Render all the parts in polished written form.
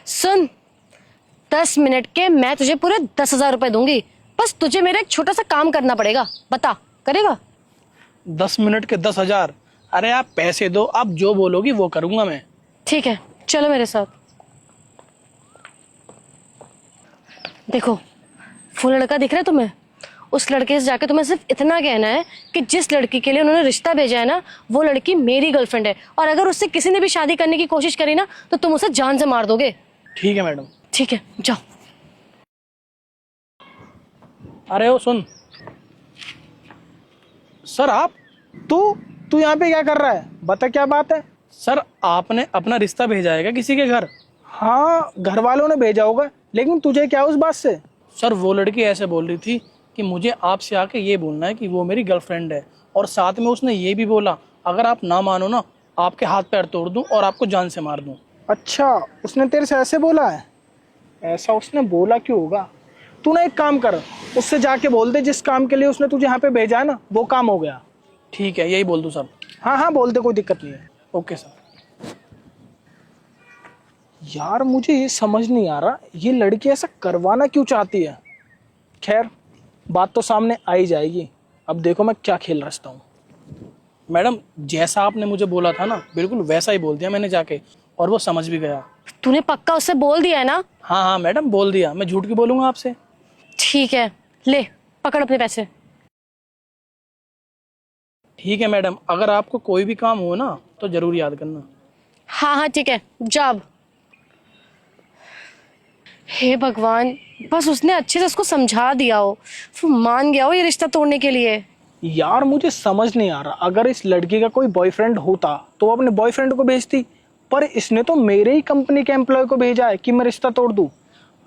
सुन, 10 minute के मैं तुझे पूरे 10,000 रुपए दूंगी। बस तुझे मेरा एक छोटा सा काम करना पड़ेगा। बता, करेगा? 10 मिनट के 10,000? अरे आप पैसे दो, आप जो बोलोगी वो करूंगा मैं। ठीक है, चलो मेरे साथ। देखो, वो लड़का दिख रहा है तुम्हें? उस लड़के से जाके तुम्हें सिर्फ इतना कहना है कि जिस लड़की के लिए उन्होंने रिश्ता भेजा है ना, वो लड़की मेरी गर्लफ्रेंड है, और अगर उससे किसी ने भी शादी करने की कोशिश करी ना, तो तुम उसे जान से मार दोगे। ठीक है मैडम। ठीक है, जाओ। अरे ओ सुन, सर आप तू यहाँ पे क्या कर रहा है? बता क्या बात है? सर आपने अपना रिश्ता भेजा है क्या किसी के घर? हाँ, घर वालों ने भेजा होगा, लेकिन तुझे क्या उस बात से? सर वो लड़की ऐसे बोल रही थी कि मुझे आपसे आके ये बोलना है कि वो मेरी गर्लफ्रेंड है, और साथ में उसने ये भी बोला अगर आप ना मानो ना, आपके हाथ पैर तोड़ दूं और आपको जान से मार दूं। अच्छा, उसने तेरे से ऐसे बोला है? ऐसा उसने बोला क्यों होगा? तू ना एक काम कर, उससे जाके बोल दे जिस काम के लिए उसने तुझे यहाँ पे भेजा है ना, वो काम हो गया। ठीक है, यही बोल दूं सब? हाँ हाँ बोल दे, कोई दिक्कत नहीं है। Okay sir. यार मुझे ये समझ नहीं आ रहा, ये लड़की ऐसा करवाना क्यों चाहती है। खैर, बात तो सामने आ ही जाएगी। अब देखो मैं क्या खेल रचता हूँ। मैडम, जैसा आपने मुझे बोला था ना, बिल्कुल वैसा ही बोल दिया मैंने जाके, और वो समझ भी गया। तूने पक्का उससे बोल दिया है ना? हाँ हाँ मैडम, बोल दिया। मैं झूठ क्यों बोलूंगा आपसे? ठीक है, ले पकड़ अपने पैसे। ठीक है मैडम, अगर आपको कोई भी काम हो ना तो जरूर याद करना। हाँ हाँ ठीक है, जा अब। हे भगवान, बस उसने अच्छे से उसको समझा दिया हो, वो मान गया हो ये रिश्ता तोड़ने के लिए। यार मुझे समझ नहीं आ रहा, अगर इस लड़की का कोई बॉयफ्रेंड होता तो वो अपने बॉयफ्रेंड को भेजती, पर इसने तो मेरे ही कंपनी के एम्प्लॉय को भेजा है कि मैं रिश्ता तोड़ दूं।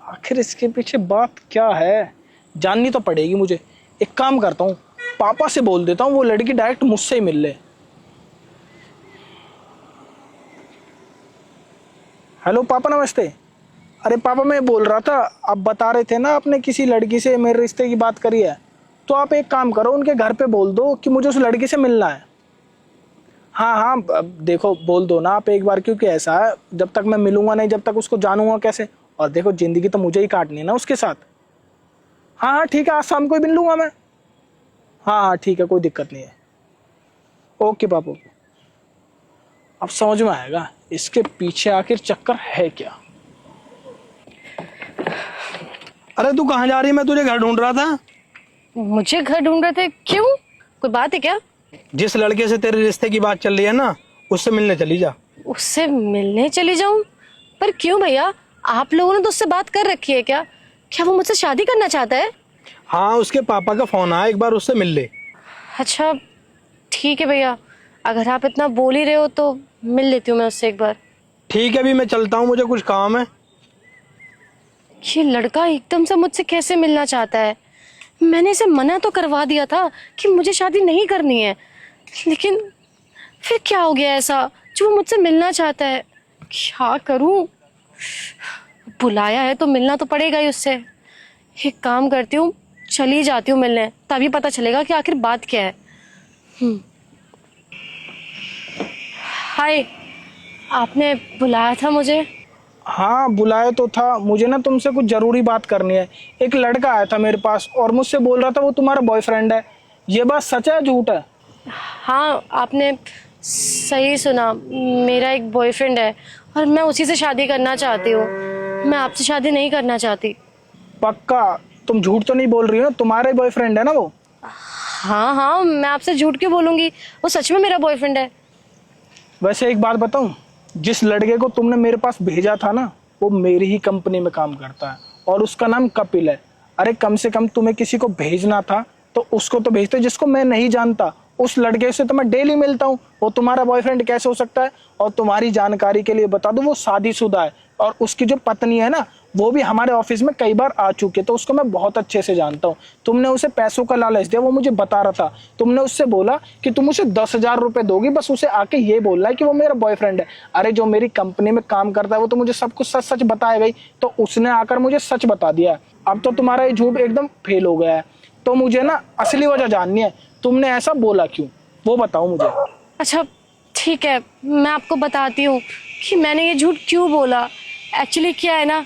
आखिर इसके पीछे बात क्या है, जाननी तो पड़ेगी मुझे। एक काम करता हूँ, पापा से बोल देता हूँ वो लड़की डायरेक्ट मुझसे ही मिल ले। हेलो पापा, नमस्ते। अरे पापा, मैं बोल रहा था, आप बता रहे थे ना आपने किसी लड़की से मेरे रिश्ते की बात करी है, तो आप एक काम करो, उनके घर पे बोल दो कि मुझे उस लड़की से मिलना है। हाँ हाँ, अब देखो बोल दो ना आप एक बार, क्योंकि ऐसा है जब तक मैं मिलूंगा नहीं, जब तक उसको जानूंगा कैसे, और देखो जिंदगी तो मुझे ही काटनी है ना उसके साथ। हाँ हाँ ठीक है, आज शाम को ही मिल लूंगा मैं। हाँ हाँ ठीक है, कोई दिक्कत नहीं है। ओके पापा। अब समझ में आएगा इसके पीछे आखिर चक्कर है क्या। अरे तू कहाँ जा रही है? मैं तुझे घर ढूंढ रहा था। मुझे घर ढूंढ रहे थे? क्यों, कोई बात है क्या? जिस लड़के से तेरे रिश्ते की बात चल रही है ना, उससे मिलने चली जा। उससे मिलने चली जाऊं? पर क्यों भैया, आप लोगों ने तो उससे बात कर रखी है क्या? क्या वो मुझसे शादी करना चाहता है? हाँ, उसके पापा का फोन आया, एक बार उससे मिल ले। अच्छा ठीक है भैया, अगर आप इतना बोल ही रहे हो तो मिल लेती हूँ मैं उससे एक बार। ठीक है, अभी मैं चलता हूँ, मुझे कुछ काम है। ये लड़का एकदम से मुझसे कैसे मिलना चाहता है? मैंने इसे मना तो करवा दिया था कि मुझे शादी नहीं करनी है, लेकिन फिर क्या हो गया ऐसा जो वो मुझसे मिलना चाहता है? क्या करूं? बुलाया है तो मिलना तो पड़ेगा ही उससे। एक काम करती हूँ, चली जाती हूँ मिलने, तभी पता चलेगा कि आखिर बात क्या है। हाय, आपने बुलाया था मुझे? हाँ बुलाया तो था, मुझे ना तुमसे कुछ जरूरी बात करनी है। एक लड़का आया था मेरे पास और मुझसे बोल रहा था वो तुम्हारा बॉयफ्रेंड है। ये बात सच है झूठ है? हाँ, आपने सही सुना, मेरा एक बॉयफ्रेंड है और मैं उसी से शादी करना चाहती हूँ। मैं आपसे शादी नहीं करना चाहती। पक्का? तुम झूठ तो नहीं बोल रही हो ना? तुम्हारा ही बॉयफ्रेंड है ना वो? हाँ हाँ, मैं आपसे झूठ क्यों बोलूंगी, वो सच में मेरा बॉयफ्रेंड है। वैसे एक बात बताऊं, जिस लड़के को तुमने मेरे पास भेजा था ना, वो मेरी ही कंपनी में काम करता है और उसका नाम कपिल है। अरे कम से कम तुम्हें किसी को भेजना था तो उसको तो भेजते जिसको मैं नहीं जानता। उस लड़के से तो मैं डेली मिलता हूँ, वो तुम्हारा बॉयफ्रेंड कैसे हो सकता है? और तुम्हारी जानकारी के लिए बता दूं, वो शादीशुदा है और उसकी जो पत्नी है ना, वो भी हमारे ऑफिस में कई बार आ चुकी है, तो उसको मैं बहुत अच्छे से जानता हूँ। तुमने उसे पैसों का लालच दिया, वो मुझे बता रहा था। तुमने उससे बोला कि तुम उसे 10,000 रुपए दोगी, बस उसे आके ये बोलना है कि वो मेरा बॉयफ्रेंड है। अरे जो मेरी कंपनी में काम करता है वो तो मुझे सब कुछ सच सच बताएगा ही, तो उसने आकर मुझे सच बता दिया। अब तो तुम्हारा ये झूठ एकदम फेल हो गया है, तो मुझे ना असली वजह जाननी है, तुमने ऐसा बोला क्यों, वो बताओ मुझे। अच्छा ठीक है, मैं आपको बताती हूँ कि मैंने ये झूठ क्यों बोला। एक्चुअली क्या है ना,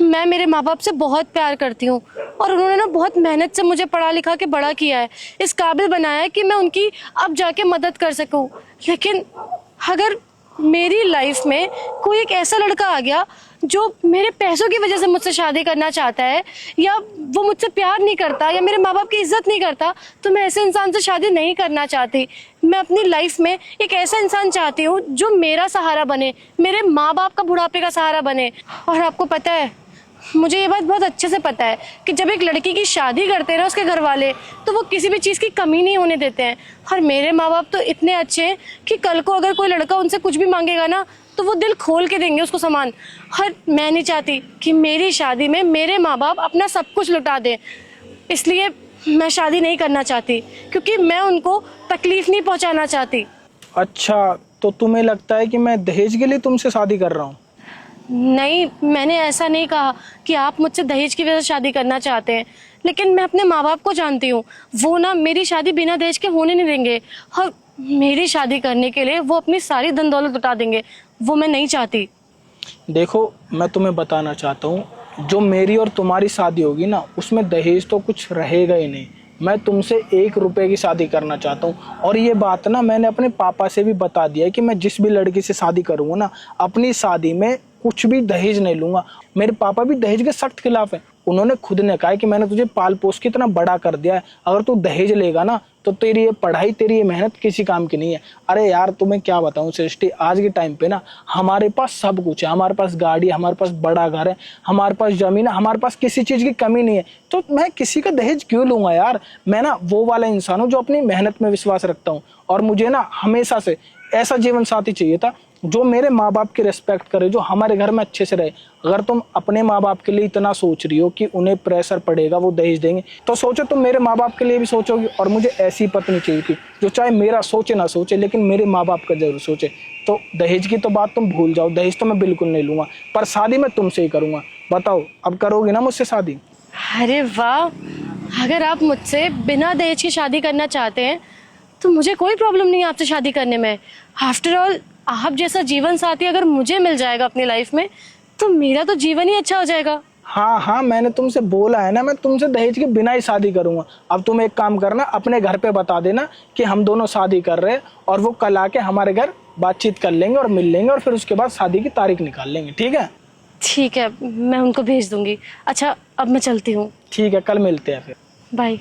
मैं मेरे माँ बाप से बहुत प्यार करती हूँ और उन्होंने ना बहुत मेहनत से मुझे पढ़ा लिखा के बड़ा किया है, इस काबिल बनाया है कि मैं उनकी अब जाके मदद कर सकूँ। लेकिन अगर मेरी लाइफ में कोई एक ऐसा लड़का आ गया जो मेरे पैसों की वजह से मुझसे शादी करना चाहता है, या वो मुझसे प्यार नहीं करता, या मेरे माँ बाप की इज्जत नहीं करता, तो मैं ऐसे इंसान से शादी नहीं करना चाहती। मैं अपनी लाइफ में एक ऐसा इंसान चाहती हूँ जो मेरा सहारा बने, मेरे माँ बाप का बुढ़ापे का सहारा बने। और आपको पता है, मुझे ये बात बहुत अच्छे से पता है कि जब एक लड़की की शादी करते हैं ना उसके घर वाले, तो वो किसी भी चीज़ की कमी नहीं होने देते हैं। और मेरे माँ बाप तो इतने अच्छे हैं कि कल को अगर कोई लड़का उनसे कुछ भी मांगेगा ना, तो वो दिल खोल के देंगे उसको सामान। और मैं नहीं चाहती कि मेरी शादी में मेरे माँ बाप अपना सब कुछ लुटा दें, इसलिए मैं शादी नहीं करना चाहती, क्योंकि मैं उनको तकलीफ नहीं पहुँचाना चाहती। अच्छा, तो तुम्हें लगता है कि मैं दहेज के लिए तुमसे शादी कर रहा हूँ? नहीं, मैंने ऐसा नहीं कहा कि आप मुझसे दहेज की वजह से शादी करना चाहते हैं, लेकिन मैं अपने माँ बाप को जानती हूँ, वो ना मेरी शादी बिना दहेज के होने नहीं देंगे। और मेरी शादी करने के लिए वो अपनी सारी धन दौलत लुटा देंगे, वो मैं नहीं चाहती। देखो, मैं तुम्हें बताना चाहता हूँ, जो मेरी और तुम्हारी शादी होगी ना, उसमें दहेज तो कुछ रहेगा ही नहीं। मैं तुमसे 1 रुपए की शादी करना चाहता हूँ। और ये बात ना मैंने अपने पापा से भी बता दिया है कि मैं जिस भी लड़की से शादी करूँगा ना, अपनी शादी में कुछ भी दहेज नहीं लूंगा। मेरे पापा भी दहेज के सख्त खिलाफ है। उन्होंने खुद ने कहा है कि मैंने तुझे पाल पोस के इतना बड़ा कर दिया है, अगर तू दहेज लेगा ना तो तेरी ये पढ़ाई, तेरी ये मेहनत किसी काम की नहीं है। अरे यार, तुम्हें क्या बताऊं सृष्टि, आज के टाइम पे ना हमारे पास सब कुछ है। हमारे पास गाड़ी, हमारे पास बड़ा घर है, हमारे पास जमीन है, हमारे पास किसी चीज की कमी नहीं है। तो मैं किसी का दहेज क्यों लूंगा यार? मैं ना वो वाला इंसान हूँ जो अपनी मेहनत में विश्वास रखता हूँ, और मुझे ना हमेशा से ऐसा जीवन साथी चाहिए था जो मेरे माँ बाप की रिस्पेक्ट करे, जो हमारे घर में अच्छे से रहे। अगर तुम अपने माँ बाप के लिए इतना सोच रही हो कि उन्हें प्रेशर पड़ेगा, वो दहेज देंगे, तो सोचो तुम मेरे माँ बाप के लिए भी सोचोगी। और मुझे ऐसी पत्नी चाहिए थी जो चाहे मेरा सोचे ना सोचे, लेकिन मेरे माँ बाप का जरूर सोचे। तो दहेज की तो बात तुम भूल जाओ, दहेज तो मैं बिल्कुल नहीं लूंगा, पर शादी मैं तुमसे ही करूंगा। बताओ, अब करोगी ना मुझसे शादी? अरे वाह, अगर आप मुझसे बिना दहेज की शादी करना चाहते हैं तो मुझे कोई प्रॉब्लम नहीं है आपसे शादी करने में। आफ्टर ऑल, आप जैसा जीवन साथी अगर मुझे मिल जाएगा अपनी लाइफ में, तो मेरा तो जीवन ही अच्छा हो जाएगा। हाँ हाँ, मैंने तुमसे बोला है ना, मैं तुमसे दहेज के बिना ही शादी करूंगा। अब तुम एक काम करना, अपने घर पे बता देना कि हम दोनों शादी कर रहे हैं, और वो कल आके हमारे घर बातचीत कर लेंगे और मिल लेंगे, और फिर उसके बाद शादी की तारीख निकाल लेंगे। ठीक है? ठीक है, मैं उनको भेज दूंगी। अच्छा, अब मैं चलती हूँ। ठीक है, कल मिलते हैं फिर। बाय।